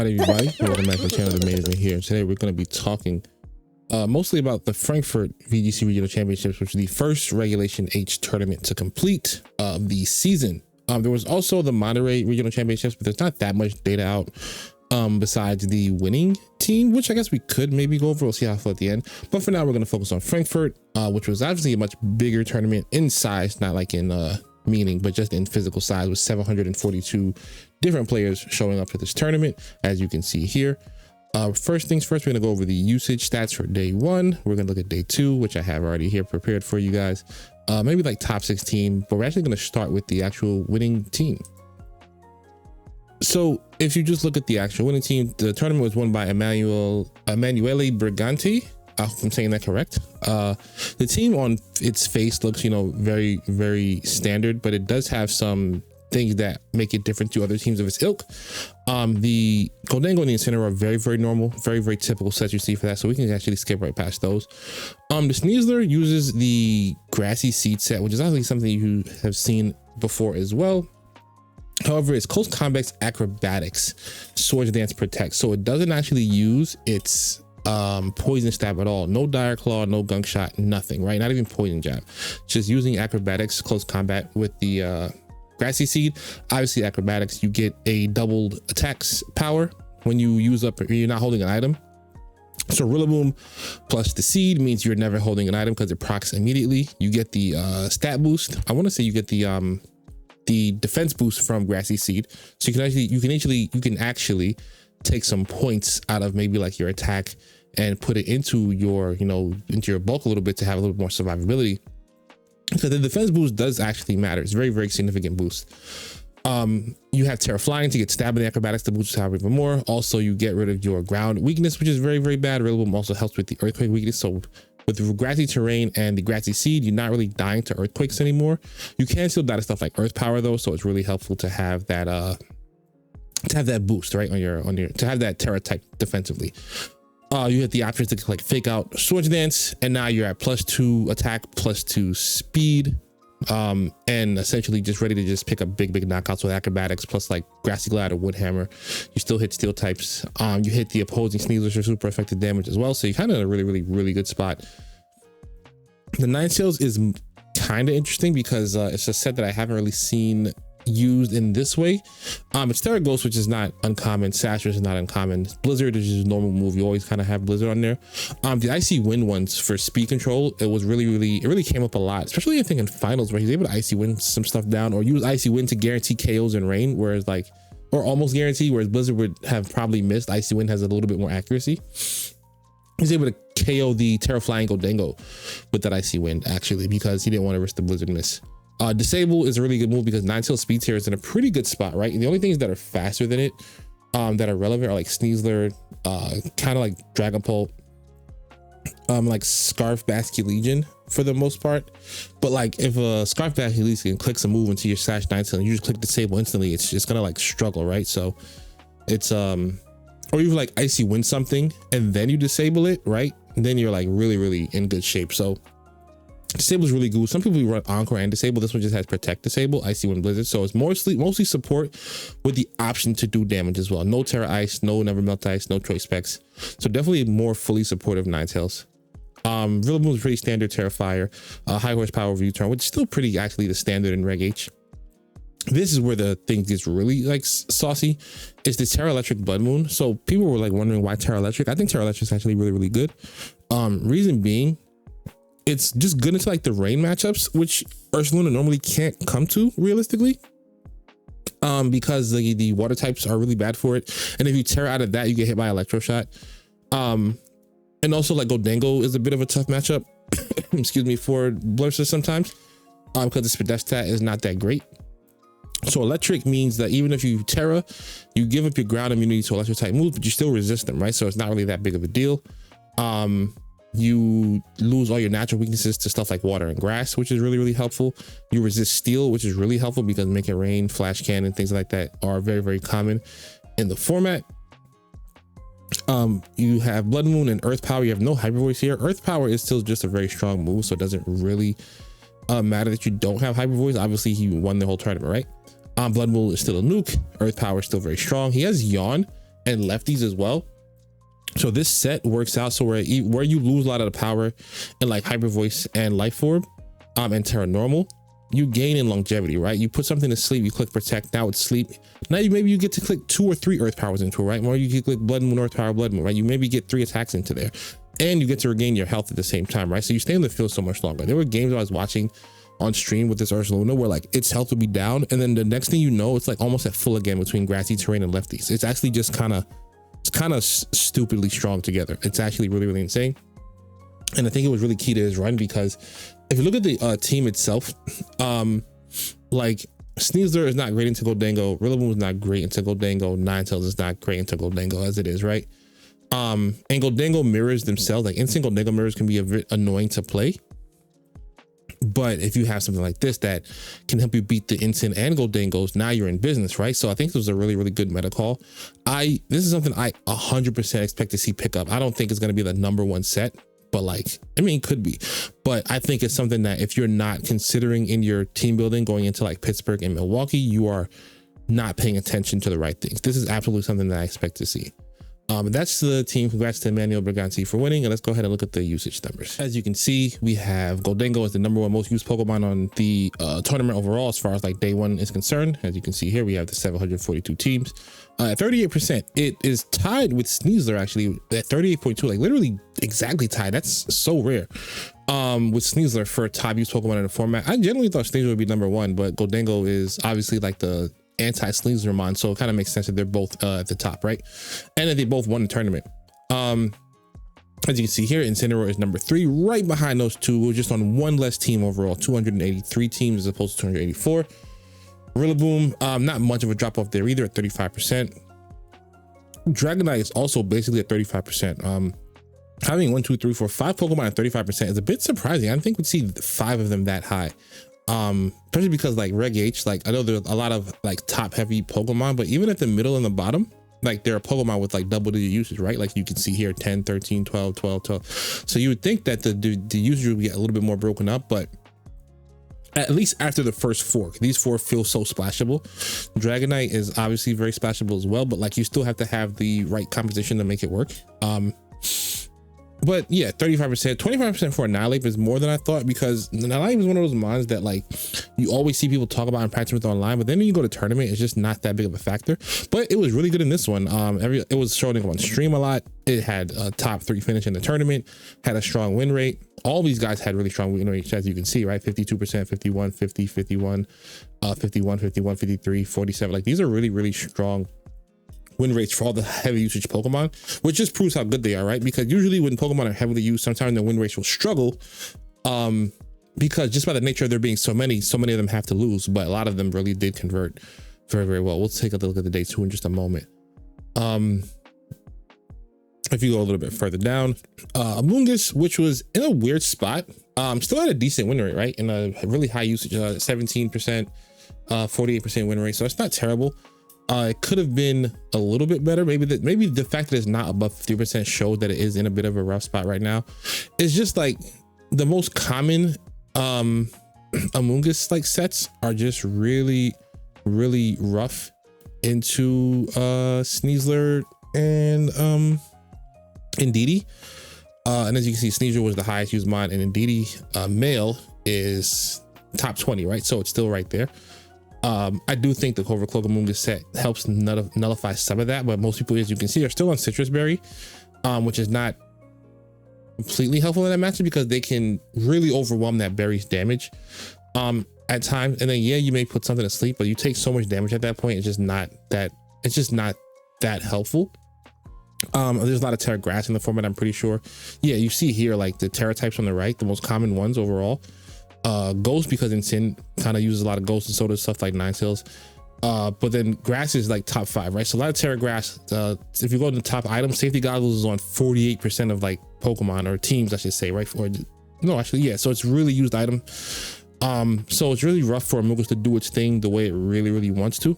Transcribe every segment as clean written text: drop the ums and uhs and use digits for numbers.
All right, everybody, welcome back to the channel, PokeMaineEvent here. Today we're going to be talking mostly about the Frankfurt VGC Regional Championships, which is the first Regulation H tournament to complete the season. There was also the Monterey Regional Championships, but there's not that much data out besides the winning team, which I guess we could maybe go over. We'll see how I feel at the end. But for now, we're going to focus on Frankfurt, which was obviously a much bigger tournament in size, not like in meaning, but just in physical size, with 742 different players showing up to this tournament, as you can see here. First things first, we're gonna go over the usage stats for day one. We're gonna look at day two, which I have already here prepared for you guys. Maybe like top 16, but we're actually gonna start with the actual winning team. So if you just look at the actual winning team, the tournament was won by Emanuele Briganti. I hope I'm saying that correct. The team on its face looks, very, very standard, but it does have some things that make it different to other teams of its ilk. The Qotd and the Incineroar are very, very normal, very, very typical sets you see for that. So we can actually skip right past those. The Sneasler uses the Grassy Seed set, which is obviously something you have seen before as well. However, it's Close Combat's Acrobatics, Swords Dance Protect. So it doesn't actually use its poison stab at all. No dire claw, no gunk shot, nothing, right? Not even poison jab. Just using acrobatics, close combat with the Grassy Seed. Obviously acrobatics, you get a doubled attacks power when you use up, you're not holding an item. So Rillaboom plus the seed means you're never holding an item because it procs immediately. You get the stat boost. I want to say you get the defense boost from Grassy Seed. So you can actually take some points out of maybe like your attack and put it into your into your bulk a little bit to have a little more survivability. So the defense boost does actually matter. It's a very, very significant boost. You have Tera Flying to get stabbed in the acrobatics to boost power even more. Also, you get rid of your ground weakness, which is very, very bad. Rillaboom also helps with the earthquake weakness. So with the grassy terrain and the Grassy Seed, you're not really dying to earthquakes anymore. You can still die to stuff like earth power though, so it's really helpful to have that boost right on your to have that Tera type defensively. You have the options to like fake out Swords Dance, and now you're at +2 attack, +2 speed, and essentially just ready to just pick up big knockouts with acrobatics plus like Grassy Glide or Wood Hammer. You still hit steel types. You hit the opposing Sneasler for super effective damage as well, so you're kind of in a really, really, really good spot. The Ninetales is kind of interesting because it's a set that I haven't really seen used in this way. It's Tera Ghost, which is not uncommon. Sasher is not uncommon. Blizzard is just a normal move. You always kind of have Blizzard on there. The Icy Wind ones for speed control, it really came up a lot, especially I think in finals where he's able to Icy Wind some stuff down or use Icy Wind to guarantee KOs in rain, whereas or almost guarantee, whereas Blizzard would have probably missed. Icy Wind has a little bit more accuracy. He's able to KO the Tera Flying Qotd with that Icy Wind actually, because he didn't want to risk the Blizzard miss. Disable is a really good move because Ninetales speed tier is in a pretty good spot, right? And the only things that are faster than it that are relevant are like Sneasler, kind of like Dragapult, like Scarf Basculegion for the most part. But like if a Scarf Basculegion clicks a move into your slash Ninetales and you just click disable instantly, it's just gonna like struggle, right? So it's or you like Icy Wind something and then you disable it, right? And then you're like really, really in good shape. So disable is really good. Some people run Encore and disable. This one just has protect, disable, Icy Wind, Blizzard. So it's mostly support with the option to do damage as well. No Tera Ice, no Never Melt Ice, no Choice Specs. So definitely more fully supportive Ninetales. Rillaboom is pretty standard Tera Fire, high horsepower view turn, which is still pretty actually the standard in Reg H. This is where the thing gets really like saucy. It's the Tera Electric Blood Moon. So people were like wondering why Tera Electric. I think Tera Electric is actually really, really good. Reason being, it's just good into like the rain matchups, which Ursaluna normally can't come to realistically, because the water types are really bad for it. And if you tear out of that, you get hit by Electro Shot. And also like Qotd is a bit of a tough matchup, excuse me, for Blurster sometimes, because its Spadef stat is not that great. So electric means that even if you Tera, you give up your ground immunity to electric type moves, but you still resist them, right? So it's not really that big of a deal. You lose all your natural weaknesses to stuff like water and grass, which is really, really helpful. You resist steel, which is really helpful because Make It Rain, Flash Cannon, things like that are very, very common in the format. You have Blood Moon and Earth Power. You have no Hyper Voice here. Earth Power is still just a very strong move, so it doesn't really matter that you don't have Hyper Voice. Obviously, he won the whole tournament, right? Blood Moon is still a nuke. Earth Power is still very strong. He has Yawn, and lefties as well. So this set works out so where you lose a lot of the power in like Hyper Voice and Life Orb and Tera Normal, you gain in longevity, right? You put something to sleep, you click Protect, now it's sleep. Now maybe you get to click 2 or 3 Earth powers into it, right? Or you can click Blood Moon, Earth Power, Blood Moon, right? You maybe get 3 attacks into there, and you get to regain your health at the same time, right? So you stay in the field so much longer. There were games I was watching on stream with this Ursaluna where like its health would be down, and then the next thing you know, it's like almost at full again between grassy terrain and lefties. It's actually just kind of stupidly strong together. It's actually really, really insane. And I think it was really key to his run, because if you look at the team itself, like Sneasler is not great into Gholdengo, Rillaboom is not great into Gholdengo, Ninetales is not great into Gholdengo as it is, right? And Gholdengo mirrors themselves, like instant Gholdengo mirrors can be a bit annoying to play. But if you have something like this that can help you beat the instant and Gholdengos, now you're in business, right? So I think this was a really, really good meta call. This is something I 100% expect to see pick up. I don't think it's going to be the #1 set, but like, I mean, it could be. But I think it's something that if you're not considering in your team building going into like Pittsburgh and Milwaukee, you are not paying attention to the right things. This is absolutely something that I expect to see. And that's the team. Congrats to Emmanuel Briganti for winning. And let's go ahead and look at the usage numbers. As you can see, we have Gholdengo as the #1 most used Pokemon on the tournament overall, as far as like day 1 is concerned. As you can see here, we have the 742 teams. At 38%, it is tied with Sneasler actually at 38.2, like literally exactly tied. That's so rare. With Sneasler for top used Pokemon in the format. I generally thought Sneasler would be #1, but Gholdengo is obviously like the anti-Sneaslermon, so it kind of makes sense that they're both at the top, right? And that they both won the tournament. As you can see here, Incineroar is #3, right behind those two. We're just on 1 less team overall, 283 teams as opposed to 284. Rillaboom, not much of a drop off there either at 35%. Dragonite is also basically at 35%. Having 1, 2, 3, 4, 5 Pokemon at 35% is a bit surprising. I didn't think we'd see 5 of them that high. Especially because like Reg H, like I know there's a lot of like top heavy Pokemon, but even at the middle and the bottom, like there are Pokemon with like double-digit usage, right? Like you can see here 10, 13, 12, 12, 12. So you would think that the usage would get a little bit more broken up, but at least after the first 4, these 4 feel so splashable. Dragonite is obviously very splashable as well, but like you still have to have the right composition to make it work. But yeah, 35%, 25% for Annihilate is more than I thought, because Annihilate is one of those mons that like you always see people talk about in practice with online, but then when you go to tournament, it's just not that big of a factor. But it was really good in this one. It was showing on stream a lot. It had a top 3 finish in the tournament, had a strong win rate. All these guys had really strong win rates, as you can see, right? 52%, 51, 50, 51, 51, 51, 53, 47. Like these are really, really strong win rates for all the heavy usage Pokemon, which just proves how good they are, right? Because usually when Pokemon are heavily used, sometimes the win rates will struggle, because just by the nature of there being so many of them have to lose, but a lot of them really did convert very, very well. We'll take a look at the day 2 in just a moment. If you go a little bit further down, Amoonguss, which was in a weird spot, still had a decent win rate, right? In a really high usage, 17%, 48% win rate. So it's not terrible. It could have been a little bit better. Maybe the fact that it's not above 50% showed that it is in a bit of a rough spot right now. It's just like the most common Amoonguss like sets are just really, really rough into Sneasler and Indeedee. And as you can see, Sneasler was the highest used mod, and Indeedee male is top 20, right? So it's still right there. I do think the Clover Cloak Amoonguss set helps nullify some of that, but most people, as you can see, are still on Citrus Berry, which is not completely helpful in that matchup because they can really overwhelm that berry's damage at times. And then yeah, you may put something to sleep, but you take so much damage at that point, it's just not that helpful. There's a lot of Tera Grass in the format, I'm pretty sure. Yeah, you see here like the Tera types on the right, the most common ones overall. Ghost, because Incin kind of uses a lot of Ghost, and so does stuff like Ninetales. But then Grass is like top 5, right? So a lot of Tera Grass. If you go to the top items, Safety Goggles is on 48% of like Pokemon, or teams I should say, right? Or no, actually, yeah. So it's really used item. So it's really rough for Amoonguss to do its thing the way it really, really wants to.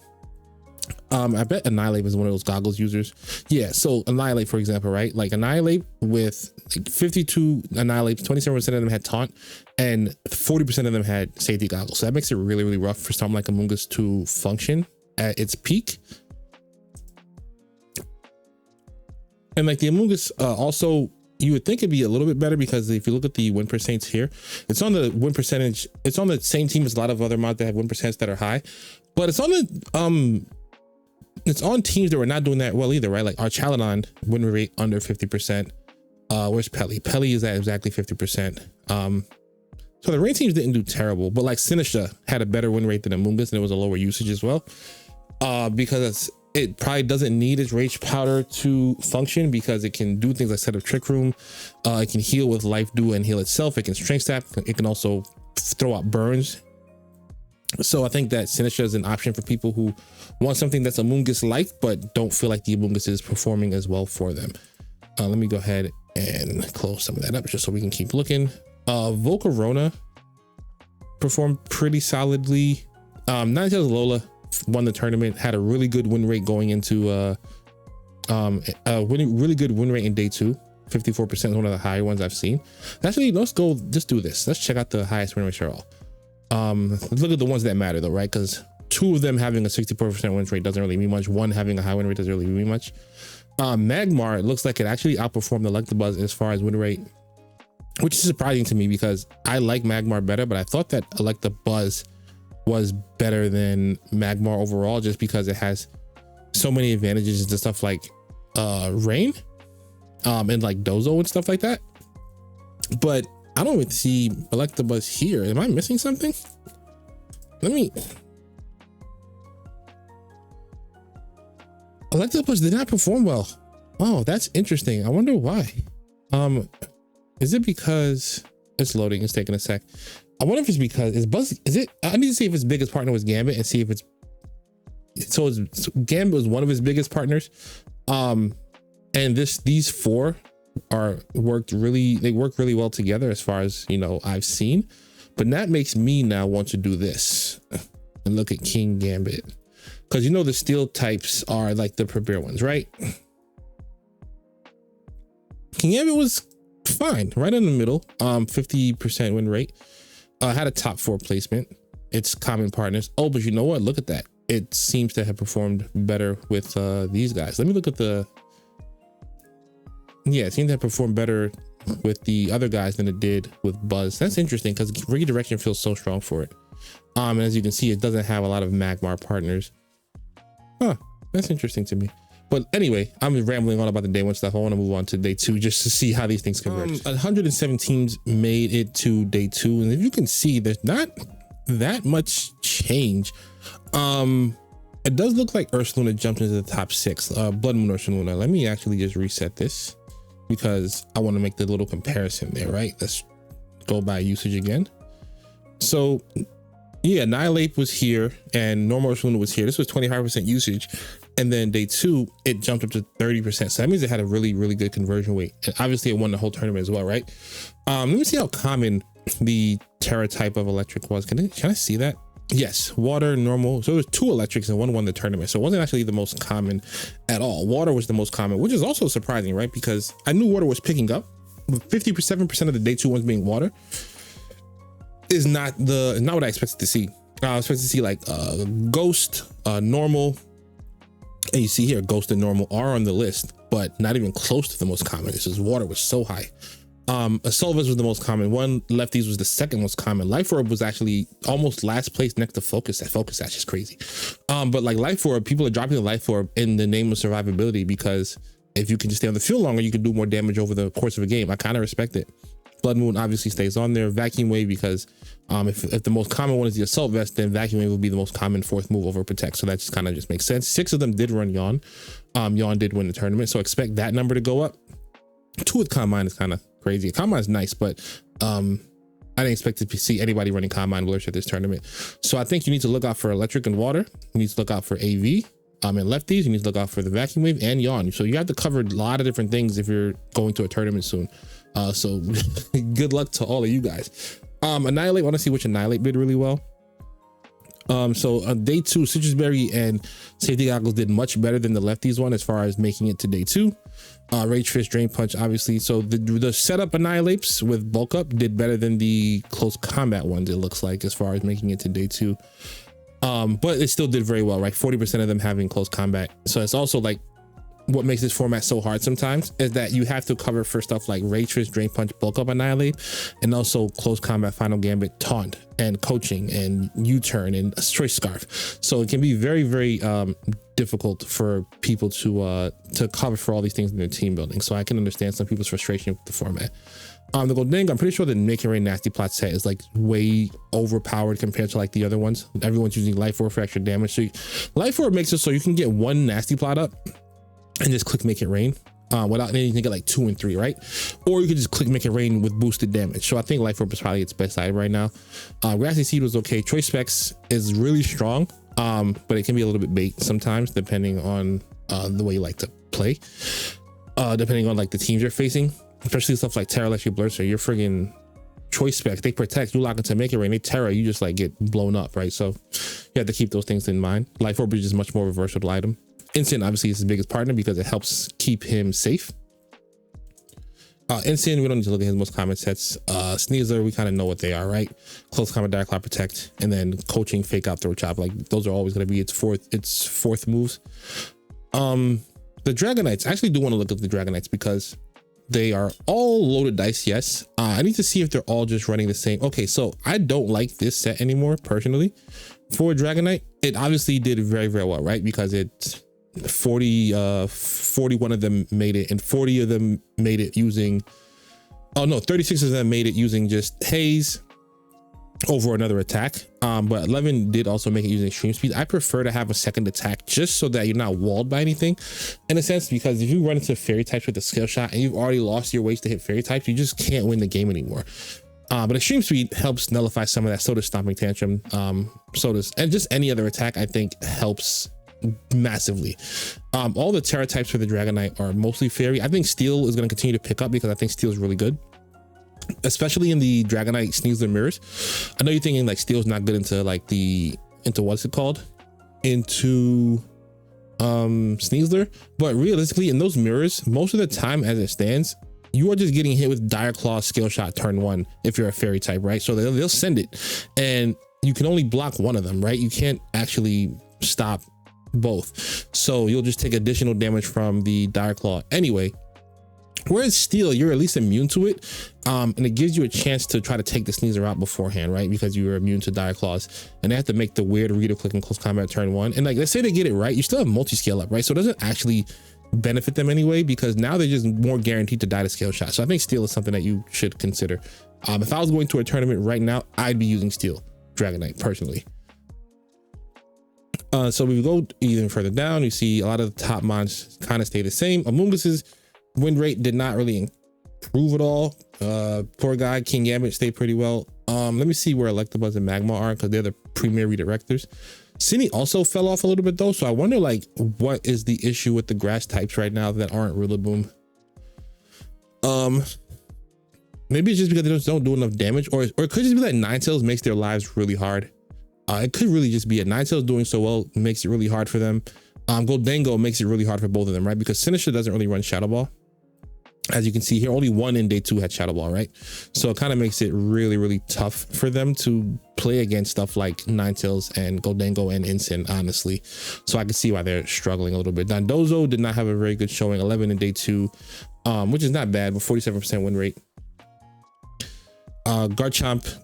I bet Annihilate is one of those goggles users. Yeah, so Annihilate, for example, right? Like Annihilate with like 52 Annihilates, 27% of them had Taunt, and 40% of them had Safety Goggles. So that makes it really, really rough for something like Amoonguss to function at its peak. And like the Amoonguss, also you would think it'd be a little bit better because if you look at the win percentage here, it's on the win percentage. It's on the same team as a lot of other mods that have win percentages that are high, but it's on the it's on teams that were not doing that well either, right? Like Ursaluna win rate under 50%. Where's Pelly? Pelly is at exactly 50%. So the rain teams didn't do terrible, but like Sinistra had a better win rate than Amoonguss, and it was a lower usage as well. Because it probably doesn't need its rage powder to function because it can do things like set up trick room. It can heal with life dew and heal itself. It can strength stab. It can also throw out burns. So I think that Sinistra is an option for people who want something that's Amoonguss like, but don't feel like the Amoonguss is performing as well for them. Let me go ahead and close some of that up just so we can keep looking. Volcarona performed pretty solidly. Not just Lola won the tournament, had a really good win rate going into really good win rate in day 2. 54% is one of the higher ones I've seen. Actually, let's go just do this. Let's check out the highest win rate for all. Let's look at the ones that matter though, right? Because 2 of them having a 64% win rate doesn't really mean much. 1 having a high win rate doesn't really mean much. Magmar, it looks like it actually outperformed Electabuzz as far as win rate, which is surprising to me because I like Magmar better, but I thought that Electabuzz was better than Magmar overall just because it has so many advantages to stuff like rain and like Dozo and stuff like that. But I don't even see Electabuzz here. Am I missing something? Electabuzz did not perform well. Oh, that's interesting. I wonder why. Is it because it's loading? It's taking a sec. I wonder if it's because I need to see if its biggest partner was Gambit and see if Gambit was one of his biggest partners. And these 4 work really well together as far as, I've seen, but that makes me now want to do this and look at King Gambit. Because the steel types are like the premier ones, right? King Gambit was fine, right in the middle. 50% win rate. Had a top 4 placement. It's common partners. Oh, but you know what? Look at that. It seems to have performed better with these guys. Let me look at it seems to have performed better with the other guys than it did with Buzz. That's interesting because redirection feels so strong for it. And as you can see, it doesn't have a lot of Magmar partners. Huh, that's interesting to me. But anyway, I'm rambling on about the day 1 stuff. I want to move on to day 2 just to see how these things converge. 107 teams made it to day 2, and if you can see, there's not that much change. It does look like Ursaluna jumped into the top 6. Blood Moon Ursaluna. Let me actually just reset this because I want to make the little comparison there, right? Let's go by usage again. So yeah, Annihilate was here and normal Ursaluna was here. This was 25% usage. And then day 2, it jumped up to 30%. So that means it had a really, really good conversion rate. And obviously it won the whole tournament as well, right? Let me see how common the Tera type of electric was. Can I see that? Yes, water, normal. So there's 2 electrics and 1 won the tournament. So it wasn't actually the most common at all. Water was the most common, which is also surprising, right? Because I knew water was picking up. 57% of the day 2 ones being water is not what I expected to see. I was expected to see like Ghost, normal, and you see here Ghost and normal are on the list, but not even close to the most common. This is water was so high. Assaulters was the most common one. Lefties was the second most common. Life Orb was actually almost last place next to Focus. That's just crazy. But like Life Orb, people are dropping the Life Orb in the name of survivability because if you can just stay on the field longer, you can do more damage over the course of a game. I kind of respect it. Blood Moon obviously stays on there. Vacuum Wave because if the most common one is the Assault Vest, then Vacuum Wave will be the most common 4th move over Protect. So that just kind of just makes sense. 6 of them did run Yawn. Yawn did win the tournament, so expect that number to go up. 2 with Combine is kind of crazy. Combine is nice, but I didn't expect to see anybody running Combine Blurch at this tournament. So I think you need to look out for Electric and Water. You need to look out for AV. And lefties, you need to look out for the Vacuum Wave and Yawn. So you have to cover a lot of different things if you're going to a tournament soon. So good luck to all of you guys. Annihilate, want to see which Annihilate did really well. So on day 2, Citrus Berry and Safety Goggles did much better than the lefties one as far as making it to day 2. Rage Fist, Drain Punch, obviously. So the setup Annihilates with bulk up did better than the close combat ones, it looks like, as far as making it to day 2. But it still did very well, right? 40% of them having close combat. So it's also like what makes this format so hard sometimes is that you have to cover for stuff like Rage Fist, Drain Punch, Bulk Up, Annihilate, and also Close Combat, Final Gambit, Taunt, and Coaching, and U-Turn, and Choice Scarf. So it can be very, very difficult for people to cover for all these things in their team building. So I can understand some people's frustration with the format. The Golden, I'm pretty sure the Make It Rain Nasty Plot set is like way overpowered compared to like the other ones. Everyone's using Life Orb for extra damage. So Life Orb makes it so you can get one Nasty Plot up and just click Make It Rain without anything to get like 2 and 3, right? Or you could just click Make It Rain with boosted damage. So I think Life Orb is probably its best item right now. Grassy Seed was okay. Choice Specs is really strong, but it can be a little bit bait sometimes depending on the way you like to play, depending on like the teams you're facing. Especially stuff like Tera, Electric Blur, so your friggin' Choice Specs, they protect, you lock into Make It Rain, they Tera, you just like get blown up, right? So you have to keep those things in mind. Life Orb is just much more of a versatile item. Instant obviously is his biggest partner because it helps keep him safe. Instant, we don't need to look at his most common sets. Sneasler, we kind of know what they are, right? Close Combat, Dire Claw, Protect, and then Coaching, Fake Out, Throw Chop. Like those are always going to be its fourth moves. The Dragonites, I actually do want to look at the Dragonites because they are all loaded dice, yes. I need to see if they're all just running the same. Okay, so I don't like this set anymore, personally. For Dragonite, it obviously did very, very well, right? Because it 41 of them made it, and 40 of them made it using, 36 of them made it using just Haze over another attack. But 11 did also make it using Extreme Speed. I prefer to have a second attack just so that you're not walled by anything, in a sense, because if you run into Fairy types with a skill shot and you've already lost your ways to hit Fairy types, you just can't win the game anymore. But Extreme Speed helps nullify some of that. So does Stomping Tantrum. So does, and just any other attack, I think, helps massively. All the Tera types for the Dragonite are mostly Fairy. I think Steel is going to continue to pick up because I think Steel is really good, especially in the Dragonite Sneasler mirrors. I know you're thinking like Steel's not good into like into what's it called? Into Sneasler, but realistically in those mirrors, most of the time as it stands, you are just getting hit with Dire Claw Skill Shot turn 1 if you're a Fairy type, right? So they'll send it and you can only block one of them, right? You can't actually stop both. So you'll just take additional damage from the Dire Claw anyway. Whereas Steel, you're at least immune to it, and it gives you a chance to try to take the Sneasler out beforehand, right? Because you are immune to Dire Claws, and they have to make the weird reader click in Close Combat turn 1. And like, let's say they get it right, you still have multi-scale up, right? So it doesn't actually benefit them anyway, because now they're just more guaranteed to die to Scale Shot. So I think Steel is something that you should consider. If I was going to a tournament right now, I'd be using Steel Dragonite personally. So we go even further down, you see a lot of the top mons kind of stay the same. Amungus's win rate did not really improve at all. Poor guy, King Gambit stayed pretty well. Let me see where Electabuzz and Magma are, because they're the premier redirectors. Cine also fell off a little bit though, so I wonder like what is the issue with the grass types right now that aren't Rillaboom. Maybe it's just because they just don't do enough damage, or it could just be that Ninetales makes their lives really hard. It could really just be it. Ninetales doing so well makes it really hard for them. Goldango makes it really hard for both of them, right? Because Sinister doesn't really run Shadow Ball. As you can see here, only one in day 2 had Shadow Ball, right? So it kind of makes it really, really tough for them to play against stuff like Ninetales and Goldango and Incin, honestly. So I can see why they're struggling a little bit. Dondozo did not have a very good showing, 11 in day 2, which is not bad, but 47% win rate. Garchomp,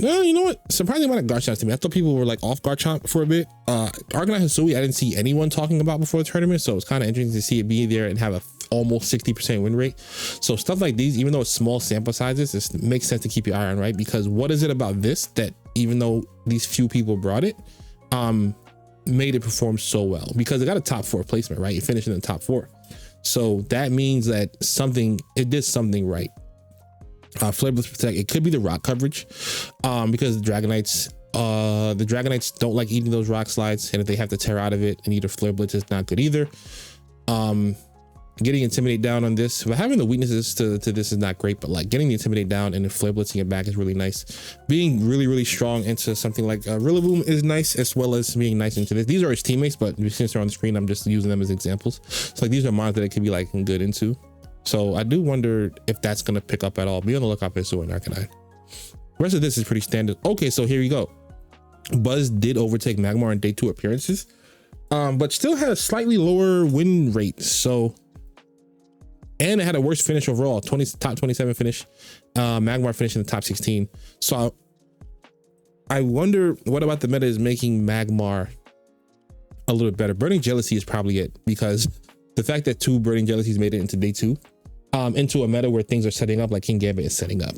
no, you know what? Surprising amount of Garchomps to me. I thought people were like off Garchomp for a bit. Arcanine Hisui, I didn't see anyone talking about before the tournament, so it's kind of interesting to see it be there and have a almost 60% win rate. So stuff like these, even though it's small sample sizes, it makes sense to keep your eye on, right? Because what is it about this that even though these few people brought it, made it perform so well? Because it got a top 4 placement, right? You finished in the top 4. So that means that it did something right. Flare Blitz Protect, it could be the rock coverage, because the Dragonites don't like eating those rock slides, and if they have to tear out of it and eat a Flare Blitz is not good either. Getting Intimidate down on this, but having the weaknesses to this is not great, but like getting the Intimidate down and then Flare Blitzing it back is really nice. Being really, really strong into something like Rillaboom is nice, as well as being nice into this. These are his teammates, but since they're on the screen, I'm just using them as examples. So like these are mons that it could be like good into. So I do wonder if that's going to pick up at all. Be on the lookout for Hisui and Arcanine. The rest of this is pretty standard. Okay, so here we go. Buzz did overtake Magmar in day 2 appearances. but still had a slightly lower win rate. So, and it had a worse finish overall, top 27 finish. Magmar finished in the top 16. So I wonder what about the meta is making Magmar a little bit better. Burning Jealousy is probably it, because the fact that 2 Burning Jealousies made it into day 2, into a meta where things are setting up, like King Gambit is setting up.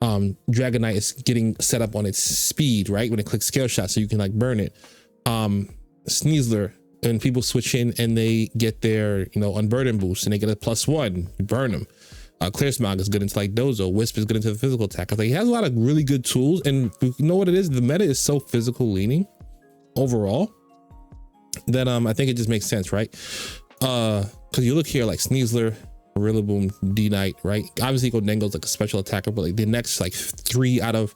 Dragonite is getting set up on its speed, right? When it clicks Scale Shot, so you can like burn it. Sneasler, and people switch in and they get their, you know, Unburden boost and they get a +1, you burn them. Clear Smog is good into like Dozo. Wisp is good into the physical attack. Like, he has a lot of really good tools, and you know what it is? The meta is so physical leaning overall that I think it just makes sense, right? Because you look here, like Sneasler, Rillaboom, D-Knight, right? Obviously Qotd like a special attacker, but like the next like 3 out of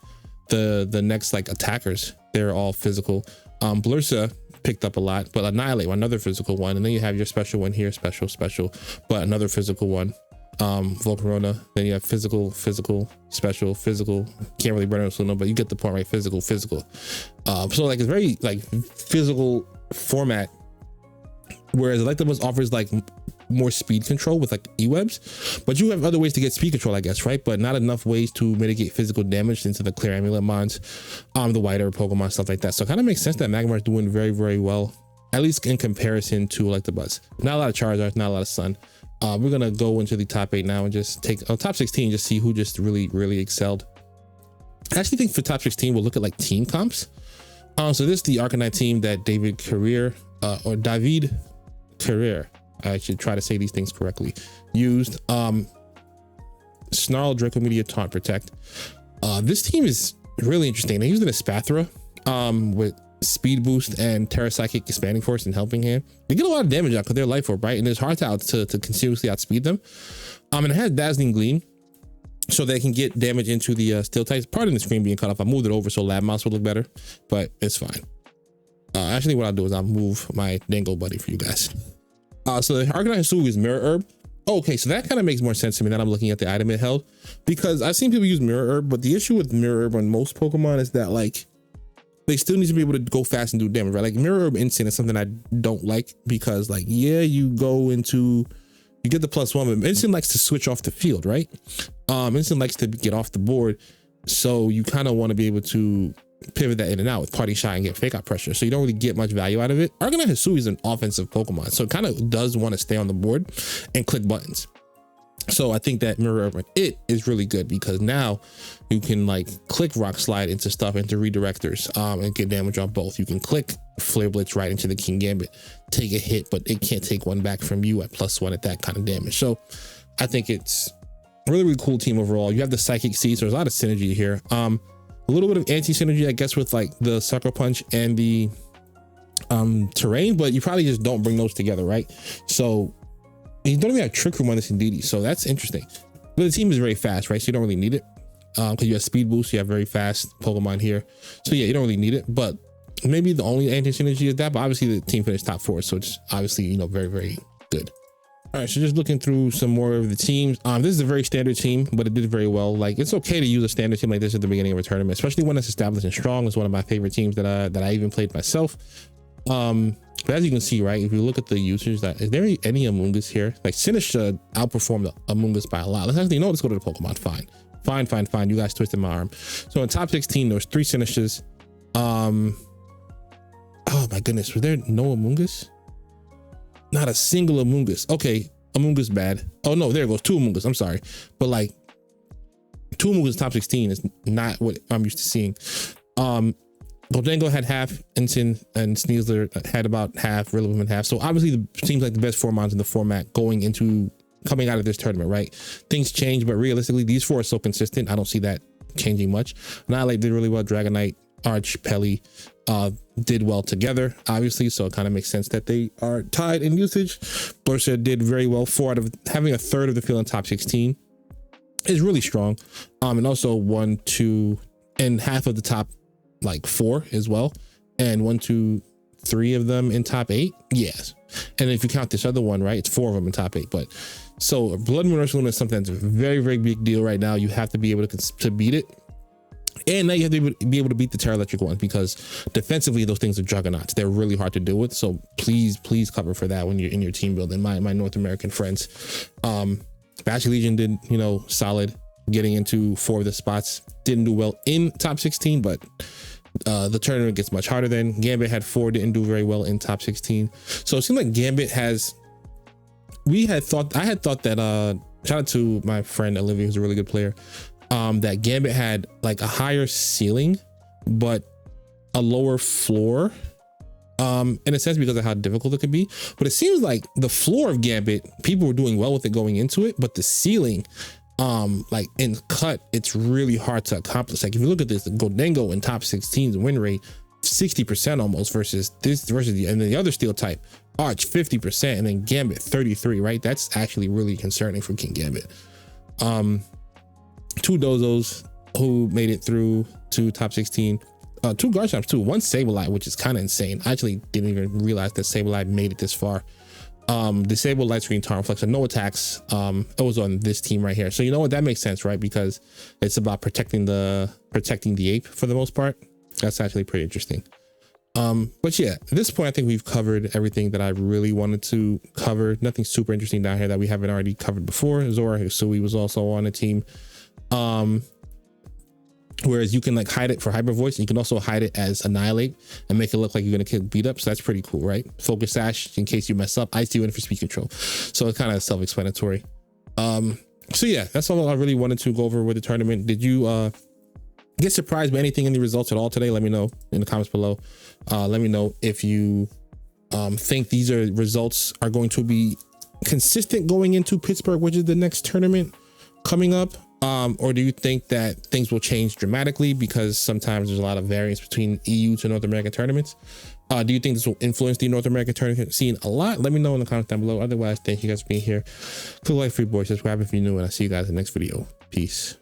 the next like attackers, they're all physical. Blursa picked up a lot, but Annihilate, another physical one, and then you have your special one here, special, but another physical one. Volcarona, then you have physical, special, physical. Can't really burn Ursaluna, but you get the point, right? Physical. So like it's very like physical format, whereas Electabuzz offers like more speed control with like E-webs, but you have other ways to get speed control, I guess, right? But not enough ways to mitigate physical damage into the clear amulet mons, the wider Pokemon, stuff like that. So it kind of makes sense that Magmar is doing very, very well, at least in comparison to Electabuzz. Not a lot of Charizards, not a lot of Sun. We're gonna go into the top 8 now and just take top 16, just see who just really excelled. I actually think for top 16 we'll look at like team comps. So this is the Arcanine team that David Carrier, I should try to say these things correctly, used. Snarl, Draco Meteor, Taunt, Protect. This team is really interesting. They used it as Spathra with speed boost and Tera Psychic, Expanding Force, and Helping Hand. They get a lot of damage out because they're Life Orb, right? And it's hard to continuously outspeed them. And it has Dazzling Gleam, so they can get damage into the Steel types. Pardon the screen being cut off. I moved it over so Lab Mouse would look better, but it's fine. Actually, what I'll do is I'll move my Dango Buddy for you guys. So the Arcanine Hisui is Mirror Herb. Okay, so that kind of makes more sense to me that I'm looking at the item it held, because I've seen people use Mirror Herb, but the issue with Mirror Herb on most Pokemon is that like they still need to be able to go fast and do damage, right? Like Mirror Herb Instant is something I don't like, because like, yeah, you get the +1, but Instant likes to switch off the field, right? Instant likes to get off the board, so you kind of want to be able to pivot that in and out with Party Shot and get Fake Out Pressure, so you don't really get much value out of it. Arcanine Hisui is an offensive Pokemon, so it kind of does want to stay on the board and click buttons. So I think that Mirror Herb it is really good, because now you can like click Rock Slide into stuff, into redirectors, and get damage on both. You can click Flare Blitz right into the King Gambit, take a hit, but it can't take one back from you at +1 at that kind of damage. So I think it's a really cool team overall. You have the Psychic Seed, so there's a lot of synergy here. A little bit of anti-synergy, I guess, with like the Sucker Punch and the Terrain, but you probably just don't bring those together, right? So you don't even have Trick Room on this Indeedee, so that's interesting. But the team is very fast, right? So you don't really need it, because you have Speed Boost, you have very fast Pokemon here. So yeah, you don't really need it, but maybe the only anti-synergy is that, but obviously the team finished top 4, so it's obviously, you know, very good. All right, so just looking through some more of the teams. This is a very standard team, but it did very well. Like, it's okay to use a standard team like this at the beginning of a tournament, especially when it's established and strong. It's one of my favorite teams that I even played myself. But as you can see, right, if you look at the users, is there any Amoonguss here? Like, Sinistra outperformed Amoonguss by a lot. Let's actually, let's go to the Pokemon. Fine. You guys twisted my arm. So in top 16, there was 3 Sinistras. Oh my goodness, was there no Amoonguss? Not a single Amoonguss. Okay, Amoonguss bad. Oh no, there it goes, 2 Amoonguss. I'm sorry, but like 2 Amoonguss top 16 is not what I'm used to seeing. Qotd had half, Instant and Sneasler had about half, Rillaboom had half. So obviously the seems like the best 4 mons in the format coming out of this tournament, right? Things change, but realistically these 4 are so consistent. I don't see that changing much. Annihilate did really well. Dragonite, Arch, Pelly did well together, obviously, so it kind of makes sense that they are tied in usage. Blursa did very well. Having a third of the field in top 16 is really strong. And also 1, 2, and half of the top like 4 as well, and 1, 2, 3 of them in top 8. Yes, and if you count this other one, right, it's 4 of them in top 8. But so Blood Moon Ursaluna is something that's a very big deal right now. You have to be able to beat it. And now you have to be able to beat the Terra Electric ones, because defensively those things are juggernauts. They're really hard to deal with. So please cover for that when you're in your team building. My North American friends. Bash Legion did, you know, solid getting into 4 of the spots. Didn't do well in top 16, but the tournament gets much harder then. Gambit had 4, didn't do very well in top 16. So it seemed like Gambit has, I had thought that shout out to my friend Olivia, who's a really good player, that Gambit had like a higher ceiling but a lower floor, in a sense, because of how difficult it could be. But it seems like the floor of Gambit, people were doing well with it going into it, but the ceiling, like in cut, it's really hard to accomplish. Like if you look at this, Godengo in top 16's win rate 60% almost versus the other steel type Arch 50%, and then Gambit 33, right? That's actually really concerning for King Gambit. 2 Dozos who made it through to top 16, 2 Garchomps too, 1 Sableye, which is kind of insane. I actually didn't even realize that Sableye made it this far. Disable Light Screen, Tarnflex, and no attacks. It was on this team right here. So you know what, that makes sense, right? Because it's about protecting the ape for the most part. That's actually pretty interesting. But yeah, at this point, I think we've covered everything that I really wanted to cover. Nothing super interesting down here that we haven't already covered before. Zora Hisui was also on the team. Whereas you can like hide it for Hyper Voice, and you can also hide it as Annihilate and make it look like you're gonna kill beat up. So that's pretty cool, right? Focus Sash in case you mess up. Ice you in for speed control. So it's kind of self-explanatory. So yeah, that's all I really wanted to go over with the tournament. Did you get surprised by anything in the results at all today? Let me know in the comments below. Let me know if you think these results are going to be consistent going into Pittsburgh, which is the next tournament coming up. Or do you think that things will change dramatically, because sometimes there's a lot of variance between EU to North American tournaments? Do you think this will influence the North American tournament scene a lot? Let me know in the comments down below. Otherwise, thank you guys for being here. Click like, free boys, subscribe if you're new, and I'll see you guys in the next video. Peace.